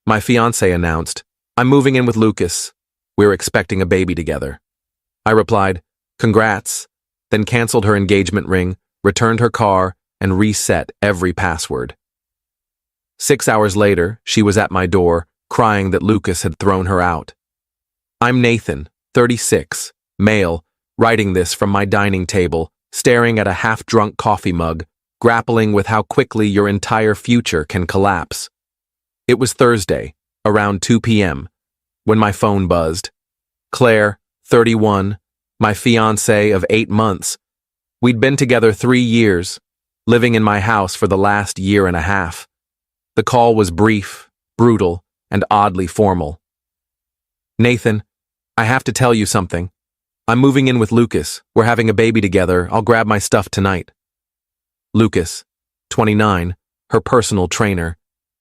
My fiancé announced, "I'm moving in with Lucas. We're expecting a baby together." I replied, "Congrats," then canceled her engagement ring, returned her car, and reset every password. 6 hours later, she was at my door, crying that Lucas had thrown her out. I'm Nathan, 36, male, writing this from my dining table, staring at a half-drunk coffee mug, grappling with how quickly your entire future can collapse. It was Thursday, around 2 p.m., when my phone buzzed. Claire, 31, my fiancée of 8 months. We'd been together 3 years, living in my house for the last year and a half. The call was brief, brutal, and oddly formal. "Nathan, I have to tell you something. I'm moving in with Lucas. We're having a baby together. I'll grab my stuff tonight." Lucas, 29, her personal trainer,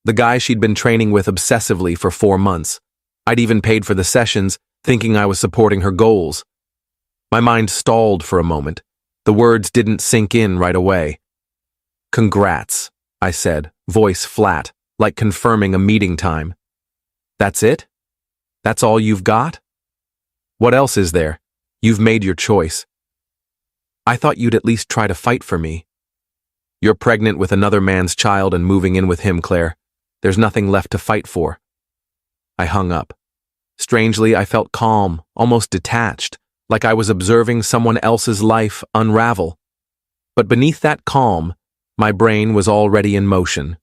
the guy she'd been training with obsessively for 4 months. I'd even paid for the sessions, thinking I was supporting her goals. My mind stalled for a moment. The words didn't sink in right away. "Congrats," I said, voice flat, like confirming a meeting time. "That's it? That's all you've got? What else is there? You've made your choice. I thought you'd at least try to fight for me." "You're pregnant with another man's child and moving in with him, Claire. There's nothing left to fight for." I hung up. Strangely, I felt calm, almost detached, like I was observing someone else's life unravel. But beneath that calm, my brain was already in motion.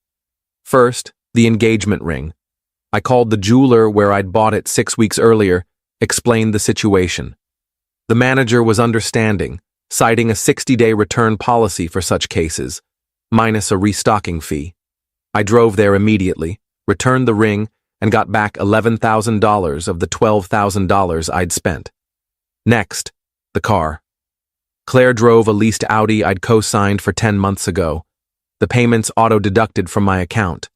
First, the engagement ring. I called the jeweler where I'd bought it 6 weeks earlier, explained the situation. The manager was understanding, citing a 60-day return policy for such cases, minus a restocking fee. I drove there immediately, returned the ring, and got back $11,000 of the $12,000 I'd spent. Next, the car. Claire drove a leased Audi I'd co-signed for 10 months ago. The payments auto-deducted from my account.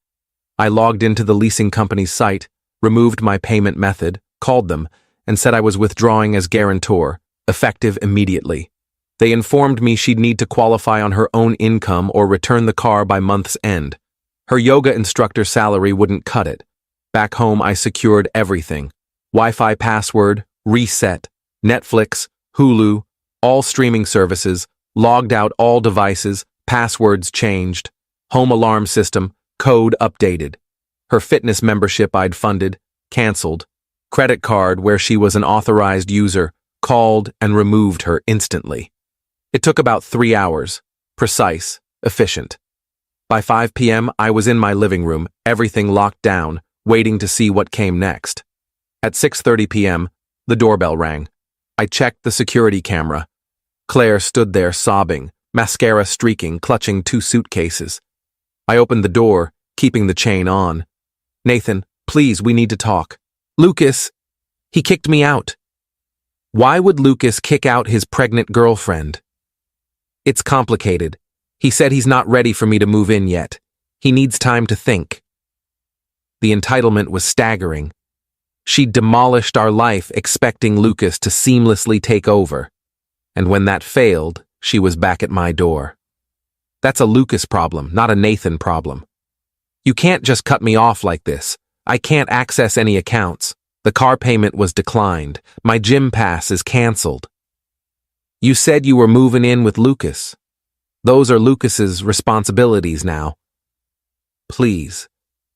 I logged into the leasing company's site, removed my payment method, called them, and said I was withdrawing as guarantor, effective immediately. They informed me she'd need to qualify on her own income or return the car by month's end. Her yoga instructor salary wouldn't cut it. Back home, I secured everything. Wi-Fi password, reset, Netflix, Hulu, all streaming services, logged out all devices, passwords changed, home alarm system, code updated. Her fitness membership I'd funded, canceled. Credit card where she was an authorized user, called and removed her instantly. It took about 3 hours, precise, efficient. By 5 p.m., I was in my living room, everything locked down, waiting to see what came next. At 6:30 p.m., the doorbell rang. I checked the security camera. Claire stood there sobbing, mascara streaking, clutching 2 suitcases. I opened the door, keeping the chain on. "Nathan, please, we need to talk. Lucas, he kicked me out." Why would Lucas kick out his pregnant girlfriend? "It's complicated. He said he's not ready for me to move in yet. He needs time to think." The entitlement was staggering. She'd demolished our life expecting Lucas to seamlessly take over. And when that failed, she was back at my door. That's a Lucas problem, not a Nathan problem. "You can't just cut me off like this. I can't access any accounts. The car payment was declined. My gym pass is canceled." "You said you were moving in with Lucas. Those are Lucas's responsibilities now. Please,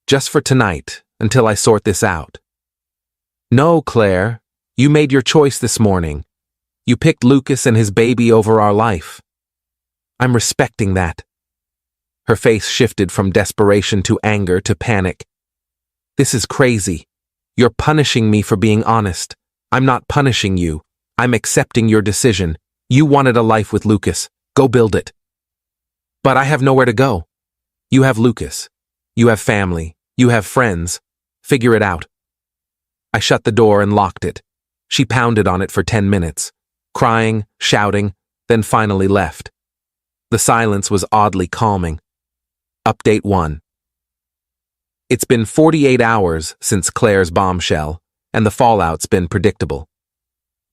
just for tonight, until I sort this out." "No, Claire, you made your choice this morning. You picked Lucas and his baby over our life. I'm respecting that." Her face shifted from desperation to anger to panic. "This is crazy. You're punishing me for being honest. I'm not punishing you. I'm accepting your decision. You wanted a life with Lucas. Go build it." "But I have nowhere to go." "You have Lucas. You have family. You have friends. Figure it out." I shut the door and locked it. She pounded on it for 10 minutes, crying, shouting, then finally left. The silence was oddly calming. Update 1. It's been 48 hours since Claire's bombshell, and the fallout's been predictable.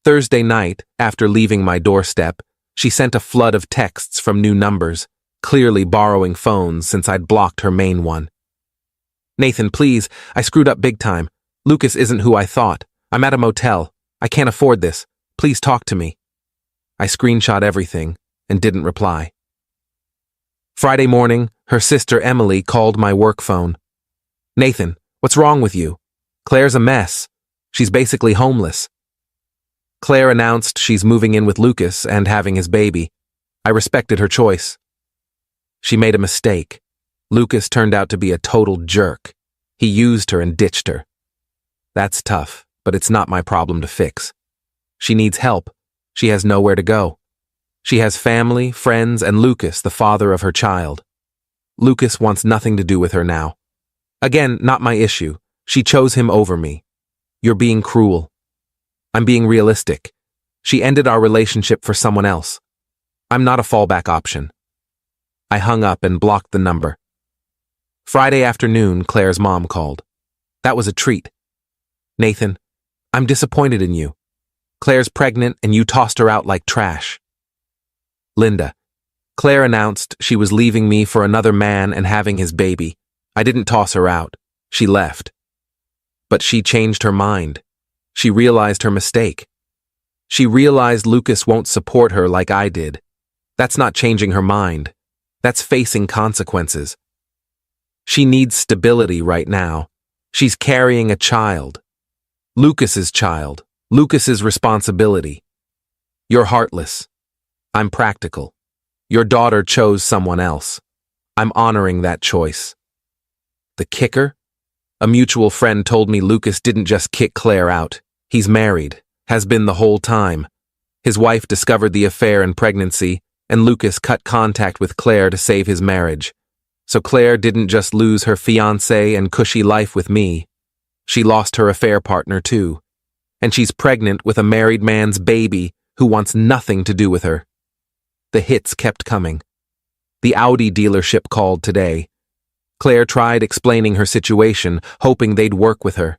Thursday night, after leaving my doorstep, she sent a flood of texts from new numbers, clearly borrowing phones since I'd blocked her main one. Nathan, please, I screwed up big time. Lucas isn't who I thought. I'm at a motel. I can't afford this. Please talk to me. I screenshot everything and didn't reply. Friday morning, her sister Emily called my work phone. Nathan, what's wrong with you? Claire's a mess. She's basically homeless. Claire announced she's moving in with Lucas and having his baby. I respected her choice. She made a mistake. Lucas turned out to be a total jerk. He used her and ditched her. That's tough, but it's not my problem to fix. She needs help. She has nowhere to go. She has family, friends, and Lucas, the father of her child. Lucas wants nothing to do with her now. Again, not my issue. She chose him over me. You're being cruel. I'm being realistic. She ended our relationship for someone else. I'm not a fallback option. I hung up and blocked the number. Friday afternoon, Claire's mom called. That was a treat. Nathan, I'm disappointed in you. Claire's pregnant and you tossed her out like trash. Linda, Claire announced she was leaving me for another man and having his baby. I didn't toss her out. She left. But she changed her mind. She realized her mistake. She realized Lucas won't support her like I did. That's not changing her mind. That's facing consequences. She needs stability right now. She's carrying a child. Lucas's child. Lucas's responsibility. You're heartless. I'm practical. Your daughter chose someone else. I'm honoring that choice. The kicker? A mutual friend told me Lucas didn't just kick Claire out. He's married, has been the whole time. His wife discovered the affair and pregnancy, and Lucas cut contact with Claire to save his marriage. So Claire didn't just lose her fiancé and cushy life with me. She lost her affair partner too. And she's pregnant with a married man's baby who wants nothing to do with her. The hits kept coming. The Audi dealership called today. Claire tried explaining her situation, hoping they'd work with her.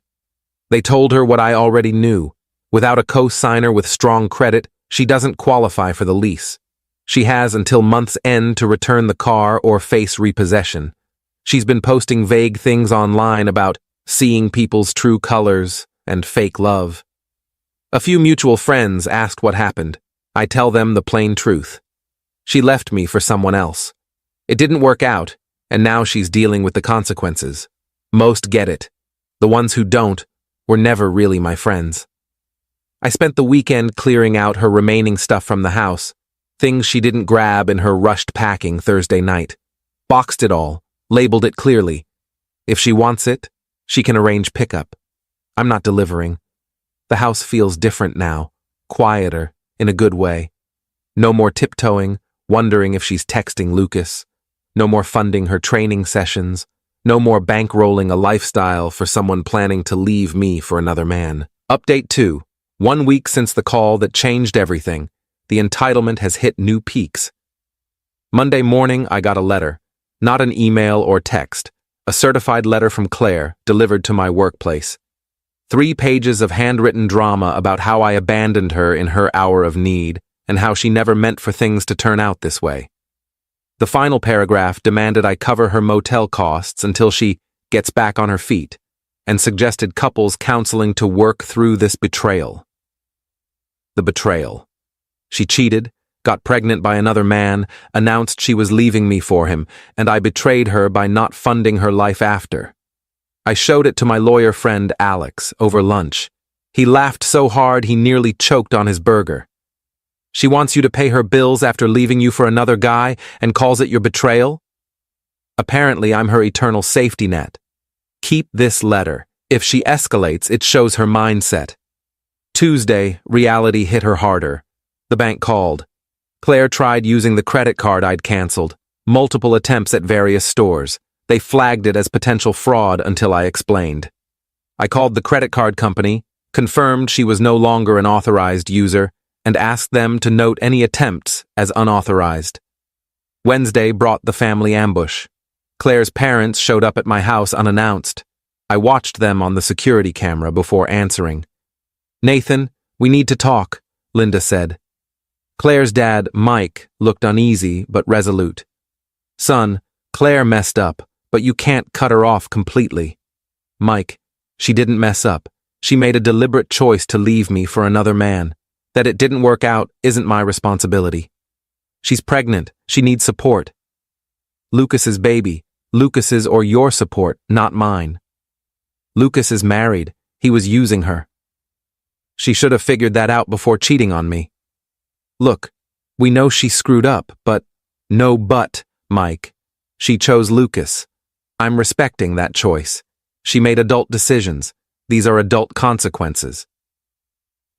They told her what I already knew. Without a co-signer with strong credit, she doesn't qualify for the lease. She has until month's end to return the car or face repossession. She's been posting vague things online about seeing people's true colors and fake love. A few mutual friends asked what happened. I tell them the plain truth. She left me for someone else. It didn't work out, and now she's dealing with the consequences. Most get it. The ones who don't were never really my friends. I spent the weekend clearing out her remaining stuff from the house, things she didn't grab in her rushed packing Thursday night. Boxed it all, labeled it clearly. If she wants it, she can arrange pickup. I'm not delivering. The house feels different now, quieter, in a good way. No more tiptoeing, wondering if she's texting Lucas. No more funding her training sessions. No more bankrolling a lifestyle for someone planning to leave me for another man. Update 2. 1 week since the call that changed everything. The entitlement has hit new peaks. Monday morning, I got a letter. Not an email or text. A certified letter from Claire, delivered to my workplace. 3 pages of handwritten drama about how I abandoned her in her hour of need, and how she never meant for things to turn out this way. The final paragraph demanded I cover her motel costs until she gets back on her feet, and suggested couples counseling to work through this betrayal. The betrayal. She cheated, got pregnant by another man, announced she was leaving me for him, and I betrayed her by not funding her life after. I showed it to my lawyer friend Alex over lunch. He laughed so hard he nearly choked on his burger. She wants you to pay her bills after leaving you for another guy and calls it your betrayal? Apparently, I'm her eternal safety net. Keep this letter. If she escalates, it shows her mindset. Tuesday, reality hit her harder. The bank called. Claire tried using the credit card I'd canceled. Multiple attempts at various stores. They flagged it as potential fraud until I explained. I called the credit card company, confirmed she was no longer an authorized user, and asked them to note any attempts as unauthorized. Wednesday brought the family ambush. Claire's parents showed up at my house unannounced. I watched them on the security camera before answering. Nathan, we need to talk, Linda said. Claire's dad, Mike, looked uneasy but resolute. Son, Claire messed up, but you can't cut her off completely. Mike, she didn't mess up. She made a deliberate choice to leave me for another man. That it didn't work out isn't my responsibility. She's pregnant. She needs support. Lucas's baby. Lucas's or your support, not mine. Lucas is married. He was using her. She should have figured that out before cheating on me. Look, we know she screwed up, but no but, Mike. She chose Lucas. I'm respecting that choice. She made adult decisions. These are adult consequences.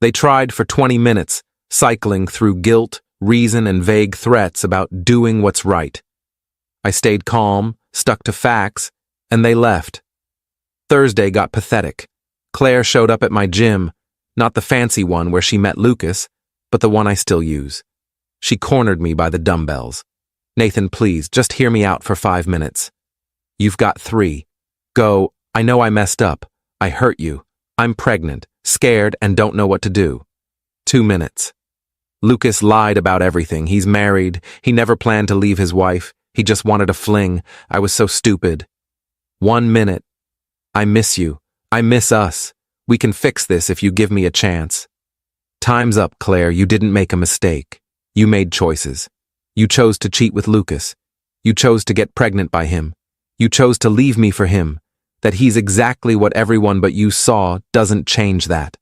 They tried for 20 minutes, cycling through guilt, reason, and vague threats about doing what's right. I stayed calm, stuck to facts, and they left. Thursday got pathetic. Claire showed up at my gym, not the fancy one where she met Lucas, but the one I still use. She cornered me by the dumbbells. Nathan, please, just hear me out for 5 minutes. You've got 3. Go, I know I messed up. I hurt you. I'm pregnant, scared, and don't know what to do. 2 minutes. Lucas lied about everything. He's married. He never planned to leave his wife. He just wanted a fling. I was so stupid. 1 minute. I miss you. I miss us. We can fix this if you give me a chance. Time's up, Claire. You didn't make a mistake. You made choices. You chose to cheat with Lucas. You chose to get pregnant by him. You chose to leave me for him. That he's exactly what everyone but you saw doesn't change that.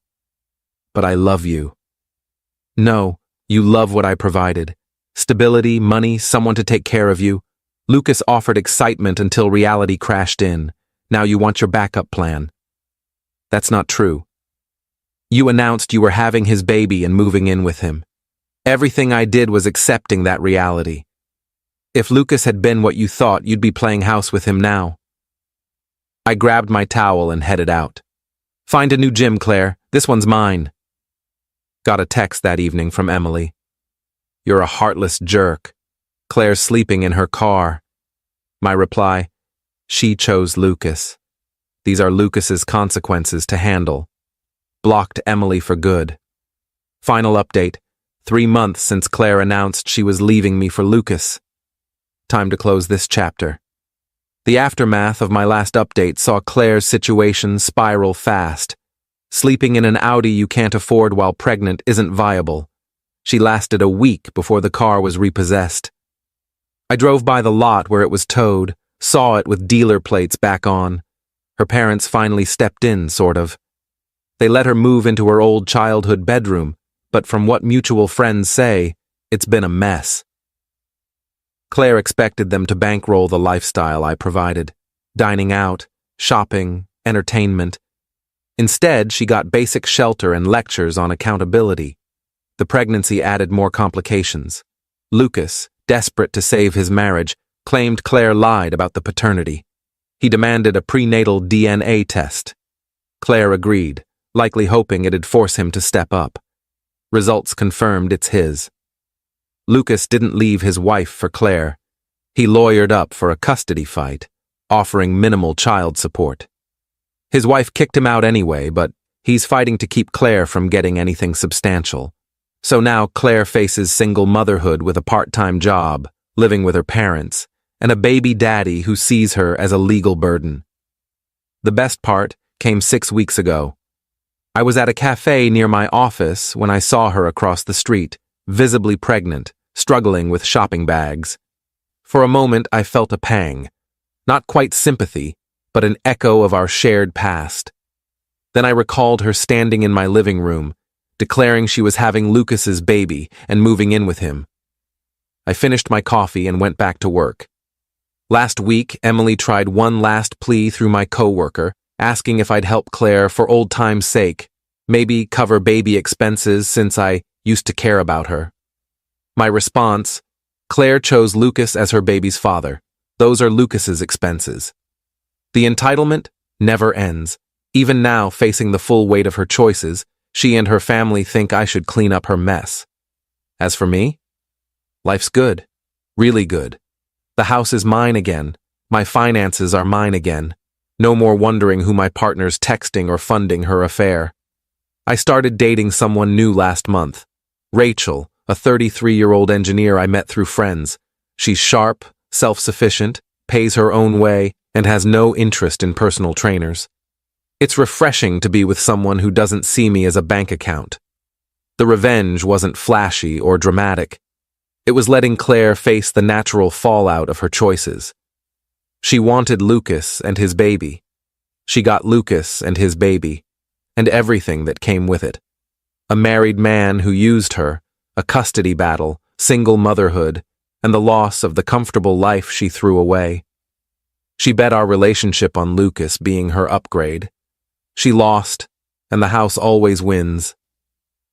But I love you. No, you love what I provided. Stability, money, someone to take care of you. Lucas offered excitement until reality crashed in. Now you want your backup plan. That's not true. You announced you were having his baby and moving in with him. Everything I did was accepting that reality. If Lucas had been what you thought, you'd be playing house with him now. I grabbed my towel and headed out. Find a new gym, Claire. This one's mine. Got a text that evening from Emily. You're a heartless jerk. Claire's sleeping in her car. My reply, she chose Lucas. These are Lucas's consequences to handle. Blocked Emily for good. Final update, 3 months since Claire announced she was leaving me for Lucas. Time to close this chapter. The aftermath of my last update saw Claire's situation spiral fast. Sleeping in an Audi you can't afford while pregnant isn't viable. She lasted a week before the car was repossessed. I drove by the lot where it was towed, saw it with dealer plates back on. Her parents finally stepped in, sort of. They let her move into her old childhood bedroom, but from what mutual friends say, it's been a mess. Claire expected them to bankroll the lifestyle I provided. Dining out, shopping, entertainment. Instead, she got basic shelter and lectures on accountability. The pregnancy added more complications. Lucas, desperate to save his marriage, claimed Claire lied about the paternity. He demanded a prenatal DNA test. Claire agreed, likely hoping it'd force him to step up. Results confirmed it's his. Lucas didn't leave his wife for Claire. He lawyered up for a custody fight, offering minimal child support. His wife kicked him out anyway, but he's fighting to keep Claire from getting anything substantial. So now Claire faces single motherhood with a part-time job, living with her parents, and a baby daddy who sees her as a legal burden. The best part came 6 weeks ago. I was at a cafe near my office when I saw her across the street, visibly pregnant, struggling with shopping bags. For a moment, I felt a pang. Not quite sympathy, but an echo of our shared past. Then I recalled her standing in my living room, declaring she was having Lucas's baby and moving in with him. I finished my coffee and went back to work. Last week, Emily tried one last plea through my coworker, asking if I'd help Claire for old time's sake, maybe cover baby expenses since I used to care about her. My response, Claire chose Lucas as her baby's father. Those are Lucas's expenses. The entitlement never ends. Even now, facing the full weight of her choices, she and her family think I should clean up her mess. As for me, life's good. Really good. The house is mine again. My finances are mine again. No more wondering who my partner's texting or funding her affair. I started dating someone new last month. Rachel, a 33-year-old engineer I met through friends. She's sharp, self-sufficient, pays her own way, and has no interest in personal trainers. It's refreshing to be with someone who doesn't see me as a bank account. The revenge wasn't flashy or dramatic. It was letting Claire face the natural fallout of her choices. She wanted Lucas and his baby. She got Lucas and his baby, and everything that came with it. A married man who used her, a custody battle, single motherhood, and the loss of the comfortable life she threw away. She bet our relationship on Lucas being her upgrade. She lost, and the house always wins.